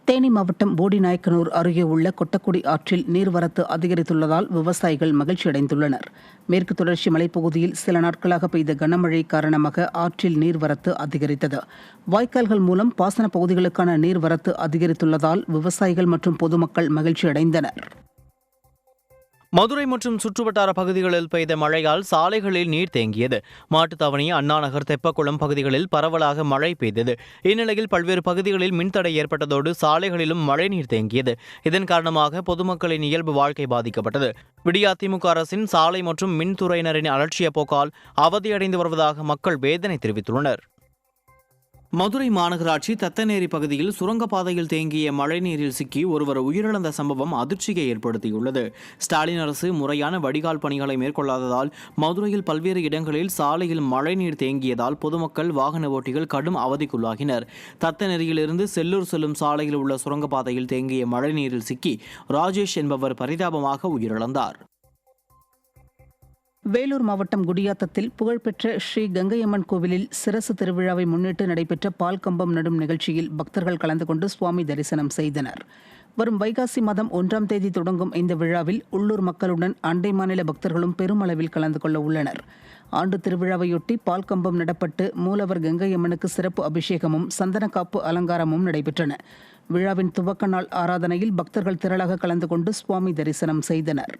தேனி மாவட்டம் போடிநாயக்கனூர் அருகே உள்ள கொட்டக்குடி ஆற்றில் நீர்வரத்து அதிகரித்துள்ளதால் விவசாயிகள் மகிழ்ச்சியடைந்துள்ளனர். மேற்கு தொடர்ச்சி மலைப்பகுதியில் சில நாட்களாக பெய்த கனமழை காரணமாக ஆற்றில் நீர்வரத்து அதிகரித்தது. வாய்க்கால்கள் மூலம் பாசன பகுதிகளுக்கான நீர்வரத்து அதிகரித்துள்ளதால் விவசாயிகள் மற்றும் பொதுமக்கள் மகிழ்ச்சியடைந்தனர். மதுரை மற்றும் சுற்றுவட்டார பகுதிகளில் பெய்த மழையால் சாலைகளில் நீர் தேங்கியது. மாட்டுத்தாவணி, அண்ணாநகர், தெப்பக்குளம் பகுதிகளில் பரவலாக மழை பெய்தது. இந்நிலையில் பல்வேறு பகுதிகளில் மின்தடை ஏற்பட்டதோடு சாலைகளிலும் மழைநீர் தேங்கியது. இதன் காரணமாக பொதுமக்களின் இயல்பு வாழ்க்கை பாதிக்கப்பட்டது. விடியா திமுக அரசின் சாலை மற்றும் மின்துறையினரின் அலட்சிய போக்கால் அவதியடைந்து வருவதாக மக்கள் வேதனை தெரிவித்துள்ளனர். மதுரை மாநகராட்சி தத்தநேரி பகுதியில் சுரங்கப்பாதையில் தேங்கிய மழைநீரில் சிக்கி ஒருவர் உயிரிழந்த சம்பவம் அதிர்ச்சியை ஏற்படுத்தியுள்ளது. ஸ்டாலின் அரசு முறையான வடிகால் பணிகளை மேற்கொள்ளாததால் மதுரையில் பல்வேறு இடங்களில் சாலையில் மழைநீர் தேங்கியதால் பொதுமக்கள், வாகன ஓட்டிகள் கடும் அவதிக்குள்ளாகினர். தத்தநேரியிலிருந்து செல்லூர் செல்லும் சாலையில் உள்ள சுரங்கப்பாதையில் தேங்கிய மழைநீரில் சிக்கி ராஜேஷ் என்பவர் பரிதாபமாக உயிரிழந்தார். வேலூர் மாவட்டம் குடியாத்தத்தில் புகழ்பெற்ற ஸ்ரீ கங்கையம்மன் கோவிலில் சிரசு திருவிழாவை முன்னிட்டு நடைபெற்ற பால் கம்பம் நடும் நிகழ்ச்சியில் பக்தர்கள் கலந்து கொண்டு சுவாமி தரிசனம் செய்தனர். வரும் வைகாசி மாதம் 1ஆம் தேதி தொடங்கும் இந்த விழாவில் உள்ளூர் மக்களுடன் அண்டை மாநில பக்தர்களும் பெருமளவில் கலந்து கொள்ள உள்ளனர். ஆண்டு திருவிழாவையொட்டி பால் கம்பம் நடப்பட்டு மூலவர் கங்கையம்மனுக்கு சிறப்பு அபிஷேகமும் சந்தனக்காப்பு அலங்காரமும் நடைபெற்றன. விழாவின் துவக்க நாள் ஆராதனையில் பக்தர்கள் திரளாக கலந்து கொண்டு சுவாமி தரிசனம் செய்தனர்.